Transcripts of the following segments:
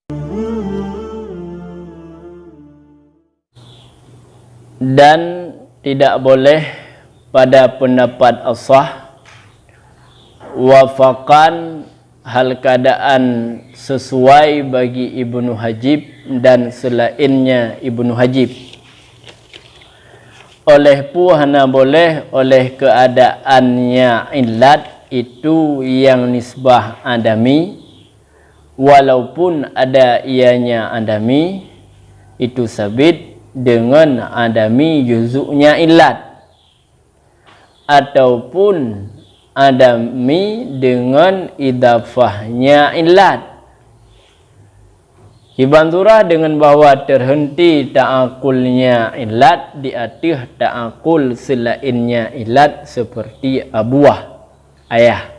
Dan tidak boleh pada pendapat as-sah wafaqan hal keadaan sesuai bagi Ibnu Hajib dan selainnya Ibnu Hajib. Oleh puhana boleh oleh keadaannya illat itu yang nisbah adami, walaupun ada ianya adami itu sabit dengan adami juzuknya illat, ataupun adami dengan idafahnya illat. Hibanturah dengan bahawa terhenti ta'akulnya illat di atas ta'akul selainnya illat seperti abuah, ayah.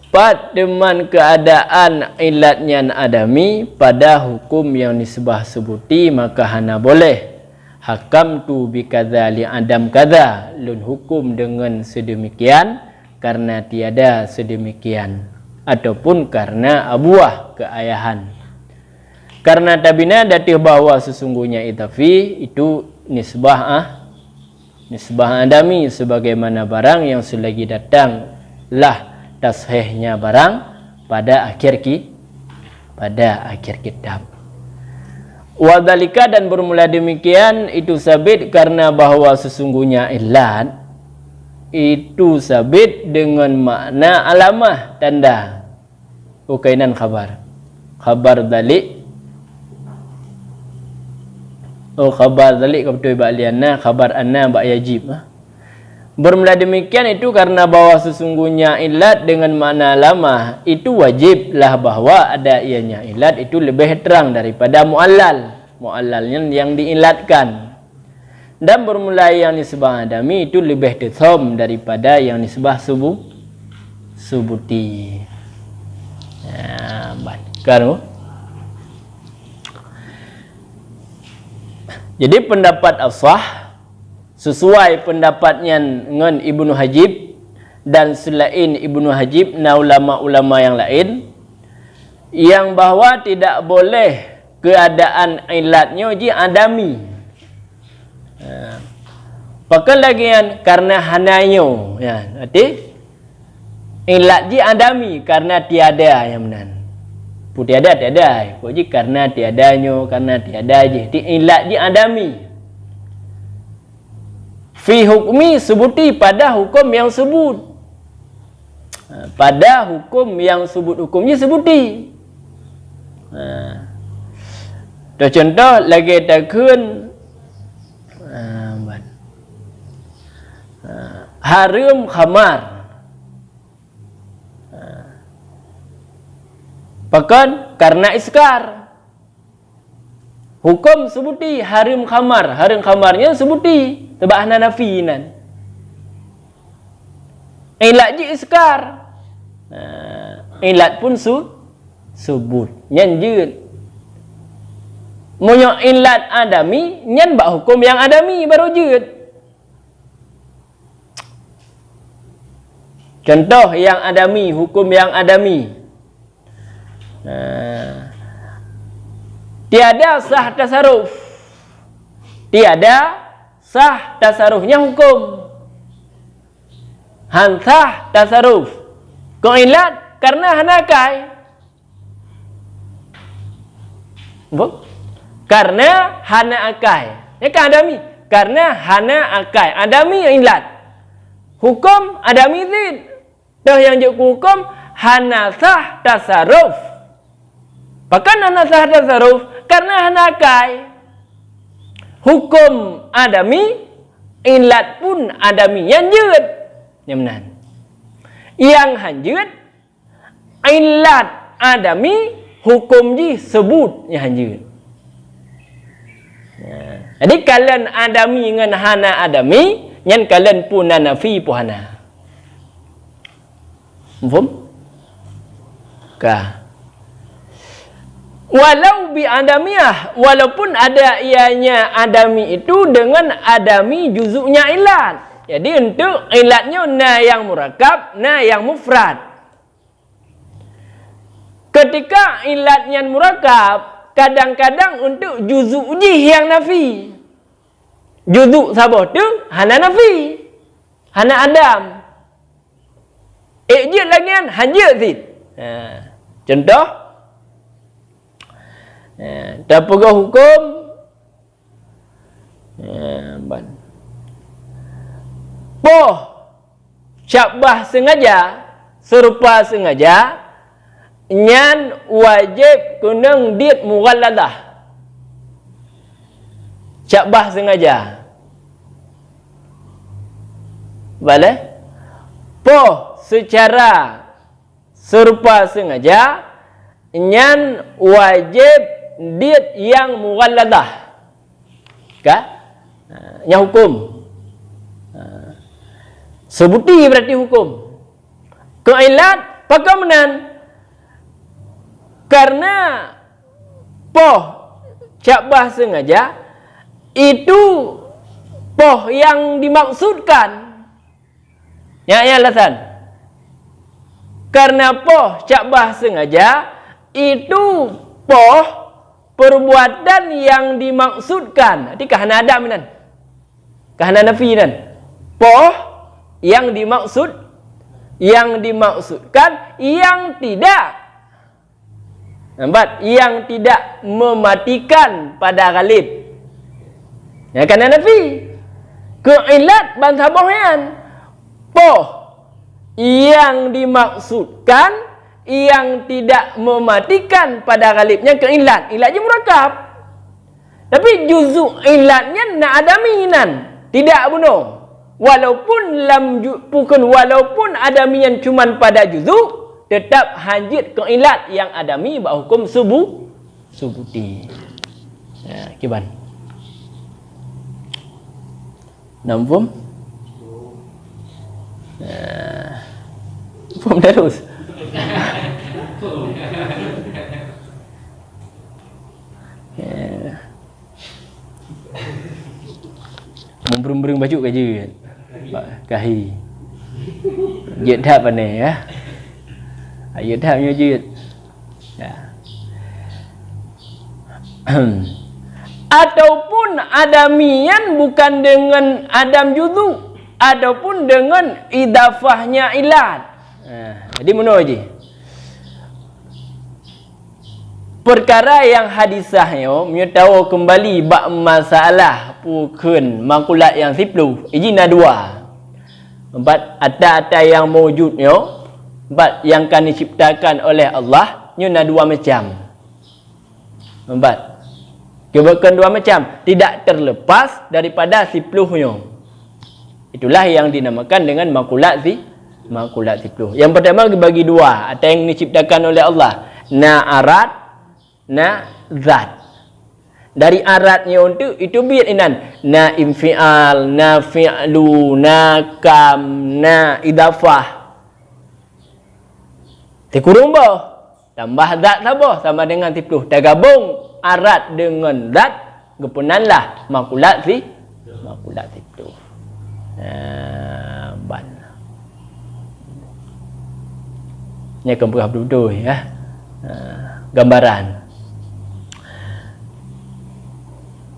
Pada keadaan illatnya adami pada hukum yang nisbah sebuti, maka hana boleh hakam tu bikadzali adam kadza, lun hukum dengan sedemikian karena tiada sedemikian, ataupun karena abuah keayahan. Karena tabina datih bahawa sesungguhnya itafi itu nisbah adami, sebagaimana barang yang selagi datang lah tashihnya barang pada akhir kitab. Wadhalika, dan bermula demikian itu sabit karena bahawa sesungguhnya illat itu sabit dengan makna alamah, tanda ukainan khabar dalik. Khabar dalik betul ba'lianna, khabar anna ba' yajib. Bermula demikian itu karena bahawa sesungguhnya illat dengan makna alamah itu wajiblah bahawa ada ianya illat itu lebih terang daripada mu'allalnya yang diilatkan. Dan bermula yang nisbah adami itu lebih tethom daripada yang nisbah subuti. Jadi pendapat as-sah sesuai pendapatnya dengan Ibnu Hajib dan selain Ibnu Hajib na ulama-ulama yang lain, yang bahawa tidak boleh keadaan ilatnya ji adami. Pakai lagi karena hanayo, ya, arti ilat ji adami karena tiada yang benar. Tiada, ji karena tiadanya, karena tiada je. Ilat ji adami. Fi hukmi sebuti pada hukum yang sebut. Pada hukum yang sebut, hukumnya sebuti. Contoh lagi takun haram khamar. Bahkan karena iskar. Hukum sebuti haram khamar. Haram khamarnya sebuti. Tebak nafinan. Ilat je iskar. Ilat pun subut. Nyan jud. Moyo ilat adami, nyan bak hukum yang adami baru jud. Contoh yang adami, hukum yang adami. Tiada sah tasarruf. Tiada sah tasarrufnya hukum. Hansah tasarruf. Ilat karena hanakai. Karena hana akai. Ya kan adami? Karena hana akai. Adami ilat. Hukum adami zid. Dah yang jadi hukum hana sah tasarruf. Bahkan hana sah tasarruf karena hana akai. Hukum adami, ilat pun adami. Yang jud, yang benar. Yang hanjud, ilat adami, hukum ji sebut yang hanjud. Jadi kalian adami dengan hana adami, yang kalian pun nafi pun hana. Faham? Kah? Walau bi adamiyah, walaupun ada ianya adami itu dengan adami juzuknya ilat. Jadi untuk ilatnya na yang murakab, na yang mufrad. Ketika ilat yang murakab, kadang-kadang untuk juzuk jih yang nafi. Juzuk sabah tu hana nafi, hana adam. Ejit lagi kan hanya zid. Contoh, dah pegang hukum poh syabah sengaja, serupa sengaja, nyan wajib kunang diet mughalladah. Syabah sengaja. Boleh? Poh secara serupa sengaja, nyan wajib diet yang mughalladah. Kah? Yang hukum. Sebuti berarti hukum. Keilat pakamanan. Karena poh syabah sengaja itu poh yang dimaksudkan. Ya alasan. Karena poh syabah sengaja itu poh perbuatan yang dimaksudkan. Jadi kahana ada minan. Kahana nafi nan. Poh yang dimaksudkan yang tidak. Nampak? Yang tidak mematikan pada ghalib. Ya kahana nafi. Keilat bantah bohyan. Poh yang dimaksudkan yang tidak mematikan pada ghalibnya keilat. Ilat je murakab. Tapi juzuk ilatnya nak adaminan. Tidak bunuh. Walaupun adamian cuman pada juzuk, tetap hajit keilat yang adami hukum subuti. Ya, kiban. Nampak? Faham terus? Memberung-berung baju kerja kan? Kahi Jid dah pandai ya. Ayat dah punya jid ya. Ataupun adamian bukan dengan adam juzu, ataupun dengan idafahnya ilat. Jadi mana je? Perkara yang hadisahnya menyatakan kembali bab masalah pukun makulat yang 10 ijina dua. Empat ada yang mewujudnya, empat yang kan diciptakan oleh Allah, nyuna dua macam. Empat. Kebukan dua macam, tidak terlepas daripada 10-nya. Itulah yang dinamakan dengan makulat 10. Yang pertama dibagi dua, ada yang diciptakan oleh Allah, na arat, na zat. Dari aratnya untuk itu biar inan na infial, na fi'lu, na kam, na idafah. Dikurung boh, tambah zat saboh sama dengan 10. Dah gabung arat dengan zat, gepunanlah makulat 10. Ban. Ini akan betul-betul ya. Gambaran.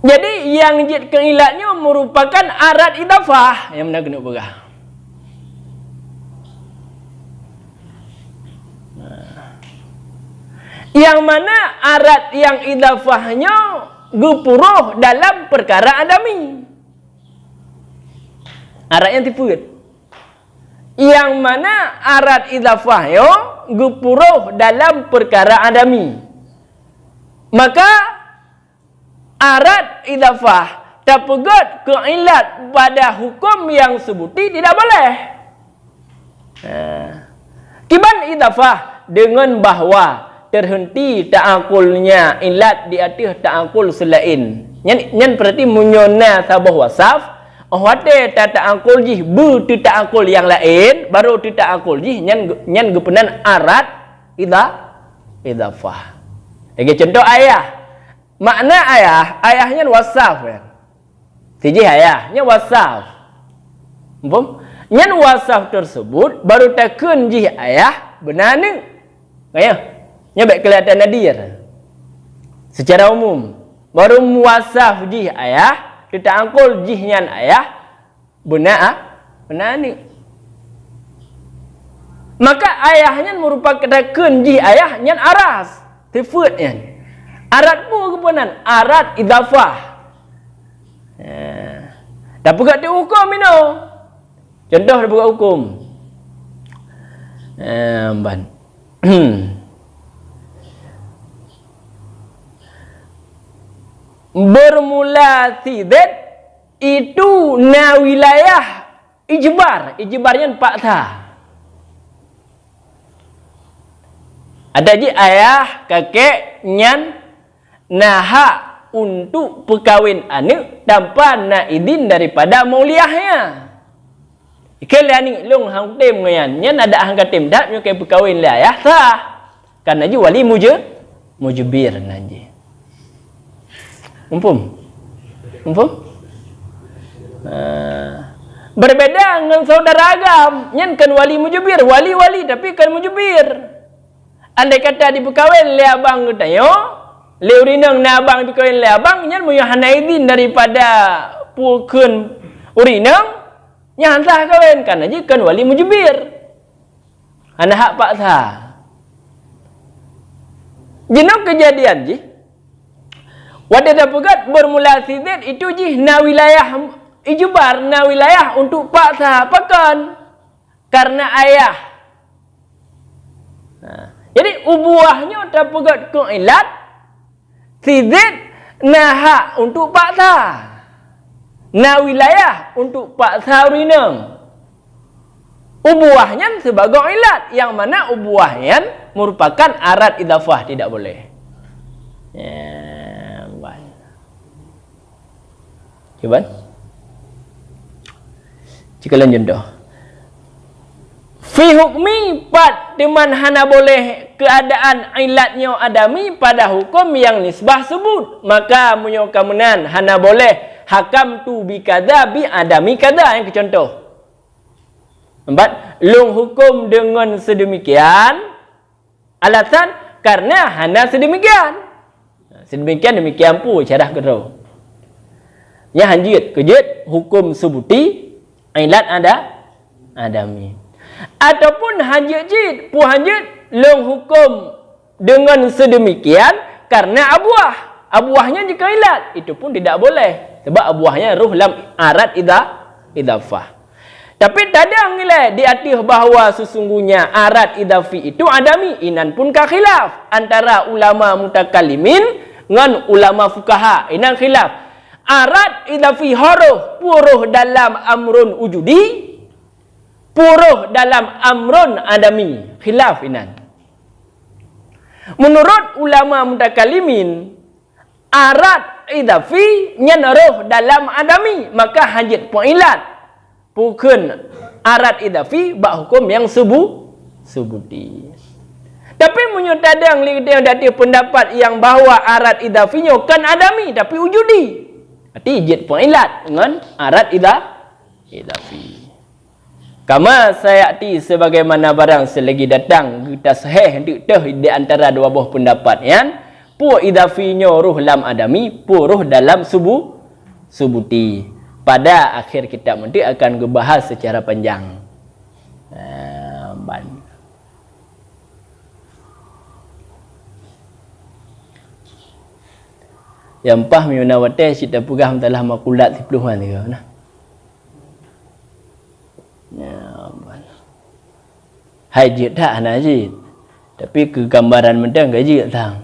Jadi yang jid keilatnya merupakan arat idafah yang mana kena berah. Yang mana arat yang idafahnya gepuruh dalam perkara adami. Arat yang tipu kan? Yang mana arat idafahnya gepuruh dalam perkara adami. Maka arat idafah terpegat keilat pada hukum yang sebuti tidak boleh. Kiban idafah dengan bahawa terhenti ta'akulnya ilat di atas ta'akul selain. Yang berarti munyona sabah wasaf. Wate ta'akul jih bu tu ta'akul yang lain baru tu ta'akul jih nyan gepenan arat idafah. Lagi contoh ayah. Makna ayahnya wasaf ya. Siji ayahnya wasaf. Umpam, nyan wasaf tersebut baru takun jih ayah benar ni. Kaya. nya baik kelihatan nadir secara umum. Baru muwasaf jih ayah, kita angkul jih nyan ayah, benar ni. Maka ayahnya merupakan jih ayah nyan aras, tifut nyan. Arat pun kepunan, arat idafah. Dah pegat di hukum ini. Contoh dia pegat hukum. Ban. Bermula sidat itu na wilayah ijbar. Ijbarnya pak tha. Ada je ayah, kakek, nyan, naha untuk perkahwin anak tanpa nak izin daripada mauliahnya. Kalau ni long hang tem ngayan, nyan ada hang katem dak nyo ke perkahwin le ayah sah. Karena je wali mujbir nanti. Umpum. Berbeda dengan saudara agam, nyan kan wali mujbir, wali tapi kan mujbir. Andai kata di perkahwin le abang katayo, le urinang na abang di perkahwin le abang, nyan moyo hana izin daripada pulkeun urinang, nyan sah kahwin karena je kan wali mujbir. Hana hak paksa. Jenok kejadian je. Wadah pegat bermula sidat itu je na wilayah ijbar, na wilayah untuk paksa pakan karena ayah. Jadi ubuahnya terpegat ke ilat sidat naha untuk paksa, na wilayah untuk paksa urinang. Ubuahnya sebagai ilat yang mana ubuahnya merupakan arat idafah, tidak boleh. Cuba cikalan contoh fi hukmi pat teman hana boleh keadaan ilatnya adami pada hukum yang nisbah sebut, maka munyokamunan hana boleh hakam tu bi kada bi adami kada. Yang contoh 4 long hukum dengan sedemikian alasan karena hana sedemikian. Demikian pun syarah kedua. Ya hanjit kejut hukum sebuti ilat adami. Ataupun hanjit jid pu hanjit long hukum dengan sedemikian karena abuahnya jika ilat, itu pun tidak boleh sebab abuahnya ruh lam arat idafah. Tapi tak ada nilai di atas bahawa sesungguhnya arat idafi itu adami. Inan pun ka khilaf antara ulama mutakallimin dengan ulama fuqaha. Inan khilaf. Arat idafi horoh puruh dalam amrun wujudi, puruh dalam amrun adami. Khilaf inan. Menurut ulama mutakallimin, arat idafi nyanroh dalam adami, maka hajat pu'ilat bukan arat idafi bak hukum yang sebuti. Tapi menyutadang dia ada pendapat yang bahawa arat idafinya kan adami tapi wujudi. Arti jet pu'ilat dengan arat idafi. Kama sayati sebagaimana barang selagi datang kita sahih di antara dua buah pendapat yang pu idafinya ruh lam adami, pu ruh dalam subuti. Pada akhir kitab nanti akan dibahas secara panjang. Yang pah miunawate kita pugah telah makulat 10-an dia nah. Haji tak haji. Tapi kegambaran mentang gaji tak.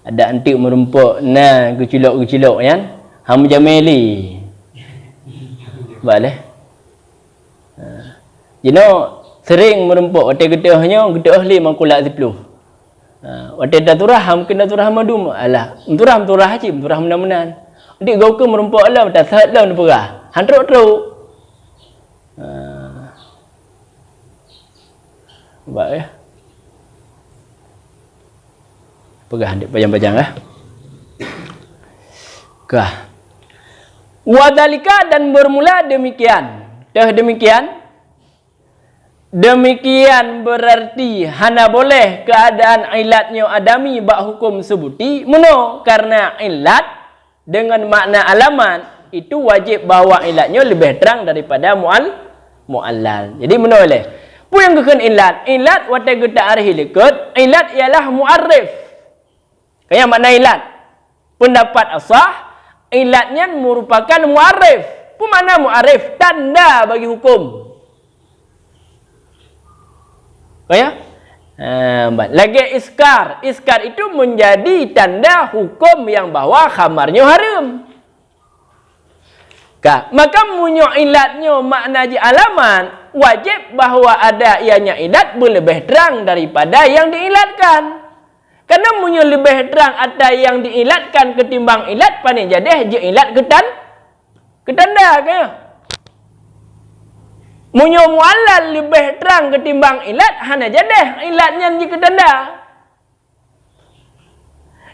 Ada antik merumpuk nah kecilok kan. Ham jameli. Boleh. Jino sering merumpuk otak getahnya getah 5 makulat 10. Wadah dah turah, mungkin dah turah madum. Alah, turah haji, turah menan-menan. Adik kau ke merumpuk alam, tak sahat dalam perah. Hantruk-truk. Baik ya. Pegah adik pajang-pajang lah. Kah. Wadalika dan bermula demikian. Dah demikian. Demikian berarti hana boleh keadaan ilatnya adami bak hukum sebuti. Meno? Karena ilat dengan makna alamat itu wajib bahawa ilatnya lebih terang daripada mu'allal. Jadi meno boleh. Pu yang kekun ilat. Ilat watai kita arhi lekut. Ilat ialah mu'arrif. Kaya makna ilat. Pendapat asah. Ilatnya merupakan mu'arrif. Pu mana mu'arrif? Tanda bagi hukum. Kaya? Lagi iskar. Iskar itu menjadi tanda hukum yang bahawa khamarnya haram. Maka munyo ilatnya makna ji alaman, wajib bahawa ada ianya ilat berlebih terang daripada yang diilatkan. Karena munyo lebih terang ada yang diilatkan ketimbang ilat, paling jadi je ilat ketanda kaya. Munyo mu'allal lebih terang ketimbang ilat, hana jadi ilatnya je ketanda.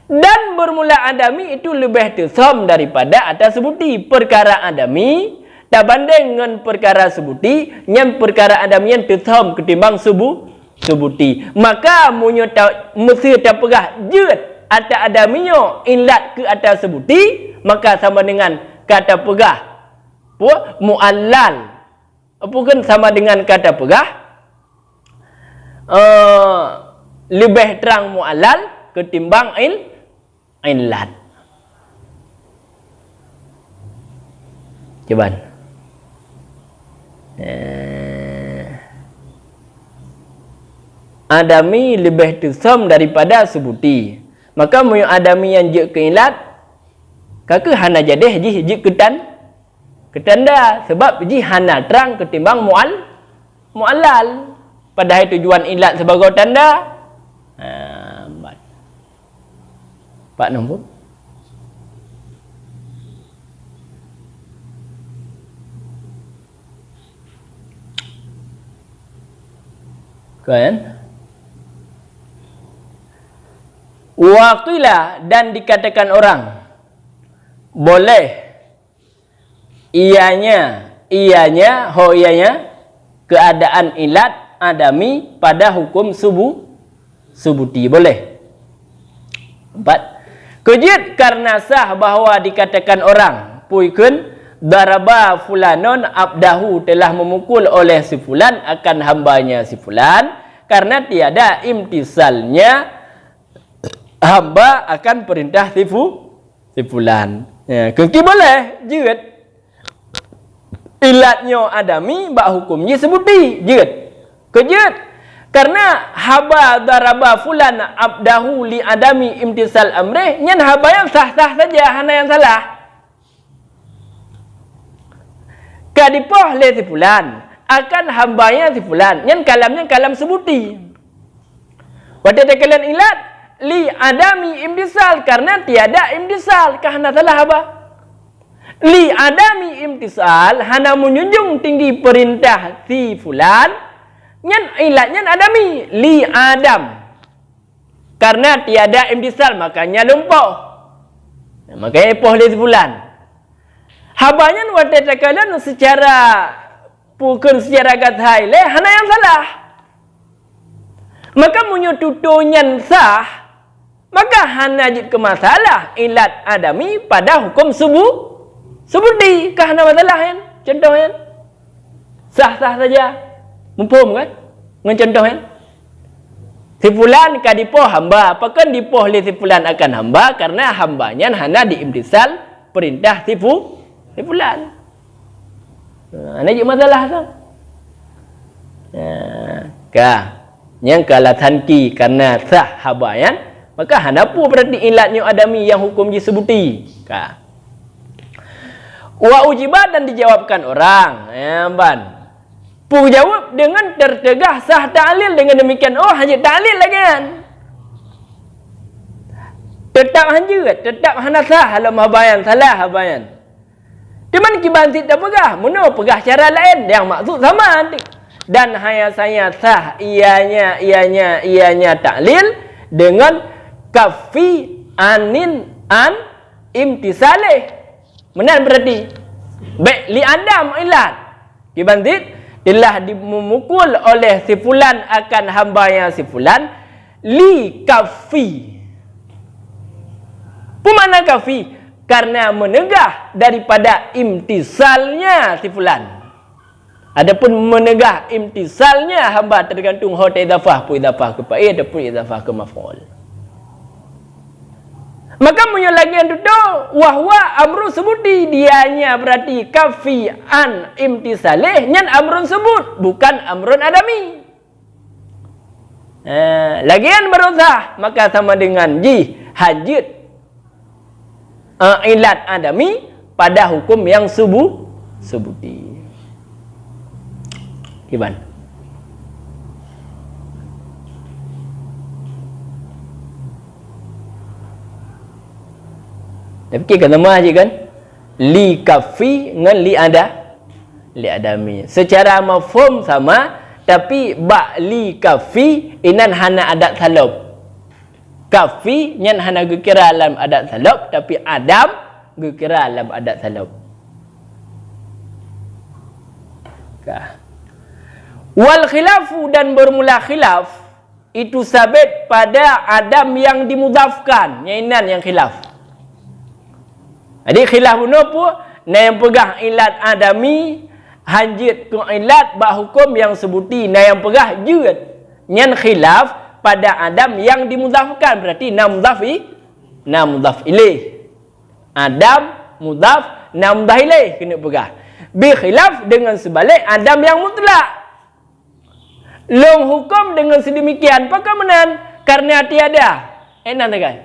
Dan bermula adami itu lebih tersam daripada atas sebuti. Perkara adami tak banding dengan perkara sebuti, yang perkara adami yang tersam ketimbang sebuti. Maka munyo mesti tak pegah jet atau adaminya ilat ke atas sebuti, maka sama dengan kata pegah mu'allal. Bukan sama dengan kata pegah lebih terang mu'allal ketimbang ilat. Coba. Adami lebih tersam daripada sebuti. Maka mu adami yang je ke ilat, kaka hana jadi je ketanda. Sebab je hana terang ketimbang mu'allal. Padahal tujuan ilat sebagai tanda. Pak nombor. Kan? Waktulah dan dikatakan orang boleh ianya keadaan ilat adami pada hukum subuti boleh. 4. Kejut karena sah bahawa dikatakan orang puikun daraba fulanon abdahu telah memukul oleh si fulan akan hambanya si fulan, karena tiada imtisalnya hamba akan perintah si fulan. Keki boleh jut ilatnya adami bak hukumnya sebuti jut. Kejut karena haba daraba fulan abdahu li adami imtisal amrih, nyan haba yang sah-sah saja, hana yang salah. Kadipoh le si fulan akan hambanya si fulan, nyan kalamnya kalam sebuti. Wadai kalian ilat li adami imtisal, karena tiada imtisal, kahana salah haba. Li adami imtisal, hana menjunjung tinggi perintah si fulan, nyan ilatnya adami li adam, karena tiada imtisal makanya lumpur, makanya poh li sebulan. Habanya wadai takalan secara bukan secara gathai le hana yang salah. Maka munyo tutunyan sah, maka hana jid ke masalah ilat adami pada hukum subuti. Kahana masalah kan? Contoh kan? Sah-sah saja. Mumpum kan? Mencontoh kan? Si fulan kadipoh hamba. Apakah dipoh li si fulan akan hamba? Karena hambanya hana diimtisal perintah si fulan. Ini je masalah tu. Yang kalatan ki karena sah habayan, maka hana pu berarti ilatnya adami yang hukum disebuti. Wa ujibat dan dijawabkan orang. Pu jawab dengan tertegah sah ta'lil dengan demikian. Oh, hanya ta'lil lagi kan? Tetap hana sah halam habayan, salah habayan. Cuman kibantit dah pegah. Mana pegah cara lain yang maksud sama. Dan hanya saya sah ianya ta'lil dengan kafi anin an imtisalih. Benar berarti. Baik li adam ilat. Kibantit telah memukul oleh si fulan akan hambanya si fulan li kafi. Apa makna kafi? Karena menegah daripada imtisalnya si fulan. Adapun menegah imtisalnya hamba tergantung hot idafah, pu idafah ke fa'il ataupun idafah ke maf'ul. Maka punya lagi yang itu wahwa amrun sebuti, dianya berarti kafi an imtisalih nyan amrun sebut, bukan amrun adami. Lagian berusaha maka sama dengan hajit ilat adami pada hukum yang sebuti. Iban. Tapi kita nama aja kan li kafi dengan li adami. Secara mafhum sama, tapi ba li kafi inan hana adat salab. Kafi nyan hana gekira alam adat salab, tapi adam gekira alam adat salab. Wal khilafu dan bermula khilaf itu sabit pada adam yang dimudafkan, nyainan yang khilaf. Jadi khilaf apa? Na yang pegah ilat adami hanjit ke ilat ba hukum yang sebuti, na yang pegah jud nyan khilaf pada adam yang dimudafkan, berarti na mudaf ilaih. Adam mudaf, na mudaf ilaih kena pegah. Bi khilaf dengan sebalik adam yang mutlak. Long hukum dengan sedemikian pakamenan karena tiada. Enak tak?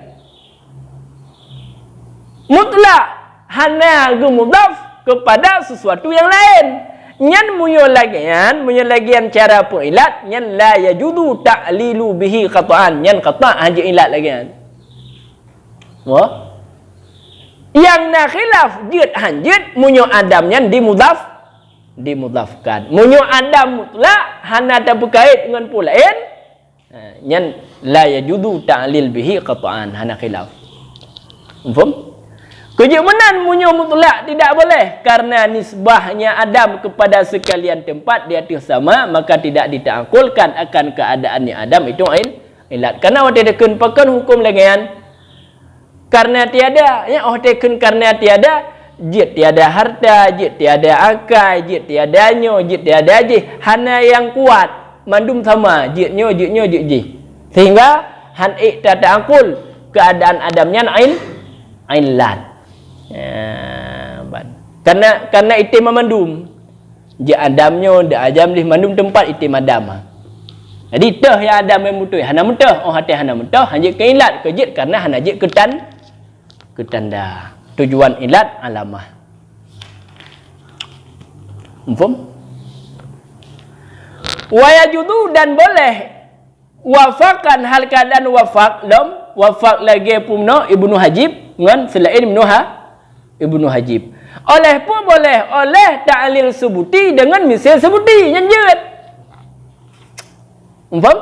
Mutlak hana gemudaf kepada sesuatu yang lain. Nyan munyo lagian cara pengilat nyan la yajudu ta'lilu bihi qata'an, nyan qata' haji ilat lagian. Wah. Yang nak khilaf jid hanjid munyo adam nyan dimudafkan. Munyo adam mutlak hana tak berkait dengan pulain, nyan la yajudu ta'lil bihi qata'an, hana khilaf. Faham? Kejemenan munyo mutlak tidak boleh karena nisbahnya adam kepada sekalian tempat di atas sama, maka tidak ditaakulkan akan keadaannya adam itu ilat. Karena waktu dekun pakan hukum lagian karena tiada, ya tekun karena tiada, jid tiada harta, jid tiada akai, jid tiada nyo, jid tiada jih, hana yang kuat mandum sama jid jih, sehingga han tak taakul keadaan adamnya ilat. Karena itim mandum je adamnya dak ajam lih mandum tempat itim adam. Jadi teh ya adam yang mutui hana mutah, hati hana mutah hanjit ke ilat ke jid karena hana jid ketanda tujuan ilat alamah. Faham? Wa yajudu dan boleh wafakan hal keadaan wafak lagi pumno Ibnu Hajib dengan selain Ibnu Hajib. Oleh pun boleh oleh ta'lil sebuti dengan misal sebuti nyanjut. Faham?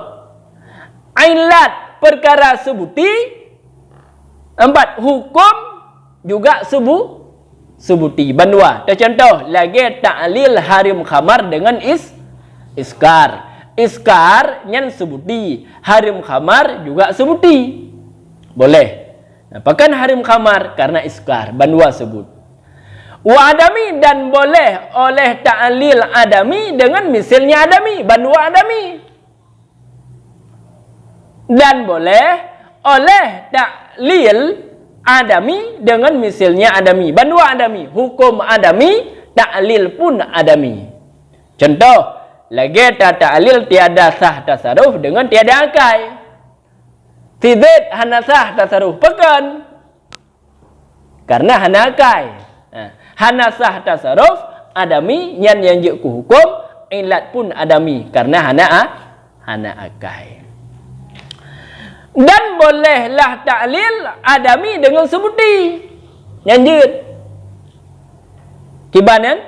Ilat perkara sebuti, empat hukum juga sebuti. Bandua. Contoh lagi ta'lil harim khamar dengan iskar. Iskar nyan sebuti, harim khamar juga sebuti. Boleh. Pakan harim khamar karena iskar, bandua sebut. Wa adami dan boleh oleh ta'lil adami dengan misalnya adami, bandua adami. Dan boleh oleh ta'lil adami dengan misalnya adami, bandua adami. Hukum adami, ta'lil pun adami. Contoh, lagi ta'lil tiada sah tasarruf dengan tiada akai. Tidak hana sah tasarruf pekan karena hana akai. Hana sah tasarruf adami yang ku hukum, ilat pun adami karena hana akai. Dan bolehlah ta'lil adami dengan sebuti. Lanjut. Kibanan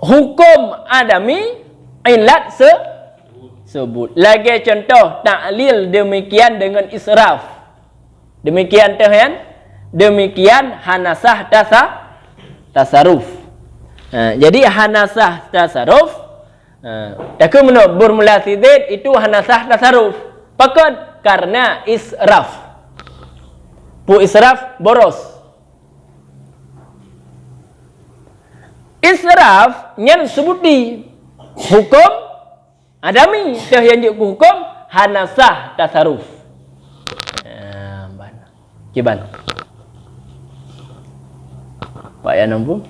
hukum adami ilat sebut. Lagi contoh ta'lil demikian dengan israf. Demikian tuhan. Demikian hanasah tasarruf. Jadi hanasah tasarruf tak menurut bermula sidid itu hanasah tasarruf. Pakon karena israf. Pu israf boros. Israf nyan sebuti hukum adami teh yang hukum hanasah tasarruf. Kiban. Pak ya nampu.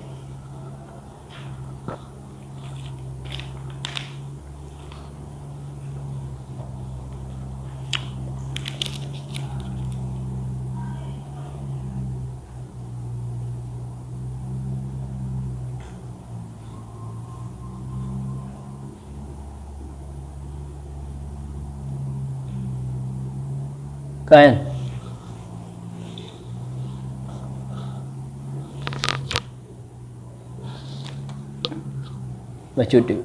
Kan? Baca tu.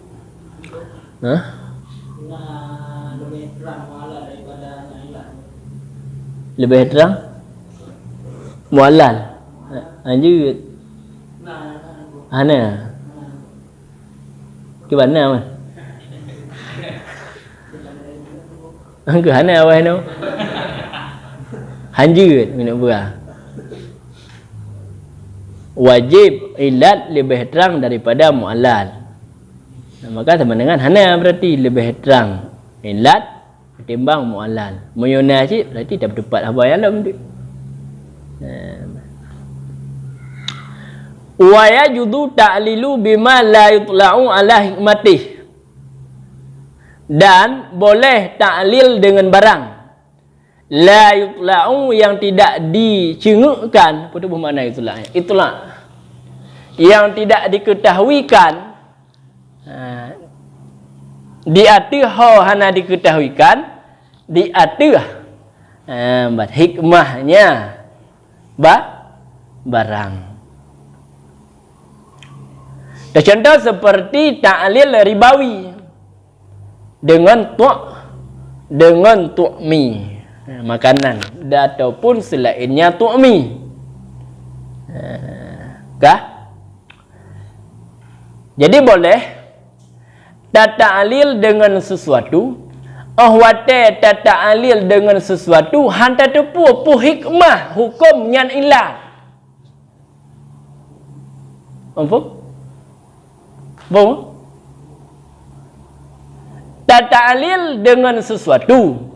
Hah? Lebih terang mualal daripada ilah. Lebih terang? Mualal. Anjut. Ana. Ke mana mah? Ke mana awak no? Hanjut minum buah. Wajib ilat lebih terang daripada mualal. Maka sama dengan hana berarti lebih terang ilat ketimbang mualal. Muyuna cik berarti tak berdepat apa yang dalam tu. Wa yajudu ta'lilu bima la yutla'u ala hikmatih. Dan boleh ta'lil dengan barang la yutla'u yang tidak dicengukkan. Apa tu bermakna itla'? Itla' yang tidak diketahuikan. Di atas hana diketahuikan, di atas hikmahnya barang. Contoh seperti ta'lil ribawi dengan tu'mi makanan ataupun selainnya tu'mi. Kah? Jadi boleh ta'lil dengan sesuatu, wate ta'lil dengan sesuatu hanta tepu hikmah hukum nyan ilah. Apa? Apa? Ta'lil dengan sesuatu.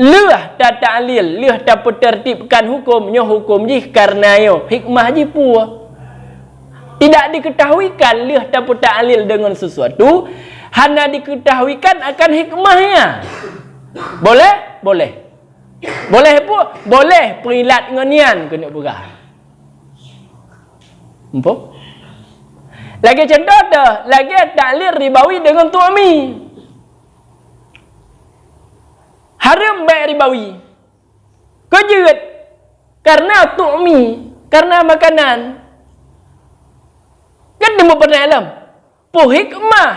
Leh ta'lil, leh tak tertibkan hukumnya hukum ji karena yo hikmah ji pu. Tidak diketahuikan leh tak ta'lil dengan sesuatu, hanya diketahuikan akan hikmahnya. Boleh? Boleh. Boleh pun? Boleh perilat ngenian kena berah. Empuk? Lagi contoh dah, lagi ta'lil ribawi dengan tu'mi. Haram baik ribawi. Kejut. Karena tu'mi, karena makanan. Kan dia pernah alam. Hikmah.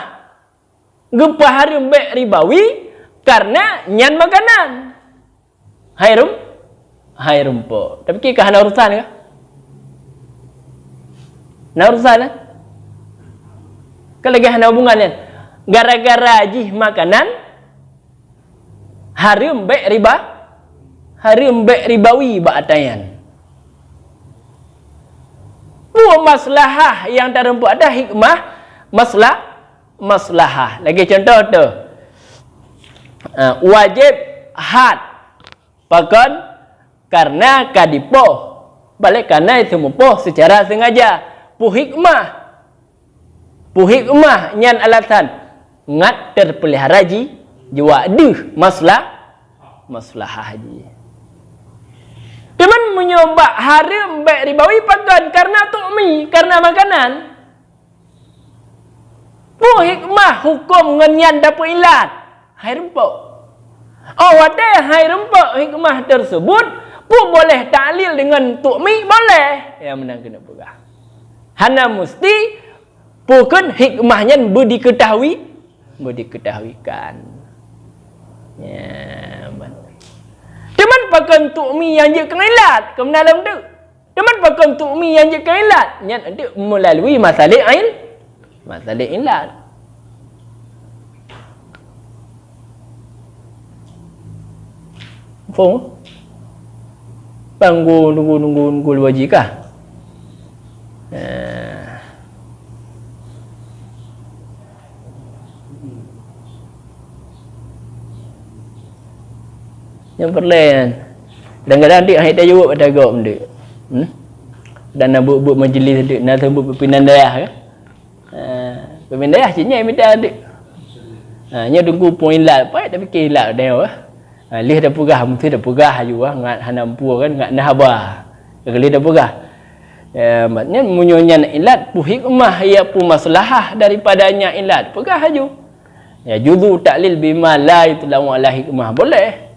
Gepa haram baik ribawi karena nyan makanan. Hairum po. Tapi kira hana urusan ke? Hana urusan lah. Kalau lagi hana hubungan kan? Gara-gara jih makanan haram baik ribawi ba'atayan. Buat maslahah yang tak rempuh ada hikmah maslahah. Lagi contoh tu. Wajib had pakon karena kadipoh. Balik karena itu mupoh secara sengaja. Hikmah nyan alasan ngat terpelihara ji jiwa deh maslahah ji. Cuman menyobak haram baik ribawi pakan karena tu'mi, karena makanan. Hikmah hukum ngenyan dapat ilat. Hai rempok. Wadah hai rempok hikmah tersebut boleh ta'lil dengan tu'mi, boleh. Yang menang kena pegah. Hana mesti bukan hikmahnya diketahuikan. Ya, cuman pakai tu'mi yang je kena ilat ke dalam tu. Namun pakai untuk mi yang je ilat. Nya nanti melalui masalah ilat. Faham? Nunggu wajib kah? Yang perlahan. Kadang-kadang dia hanya jawab pada gawat benda. Dan nak buat majlis dia, nak buat pimpinan daerah ke? Pimpinan daerah cinya minta dia. Nya tunggu poin ilat, apa tak fikir ilat dia. Lih dah pegah, mesti dah pegah juga ngat hanam pu kan ngat nahaba. Kalau dah pegah. Maknanya munyonya ilat pu hikmah ia pu maslahah daripadanya ilat. Pegah aju. Ya juzu taklil bima la yutlamu ala hikmah. Boleh.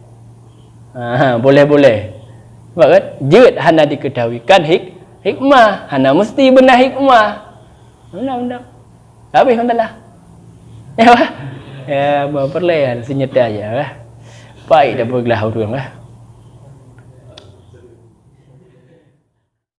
Boleh. Sebab kan jeut hana diketahuikan hikmah, hana mesti benar hikmah. Benar. Habis lah. Ya, perlahan senyata aja. Baik dah bergelah orang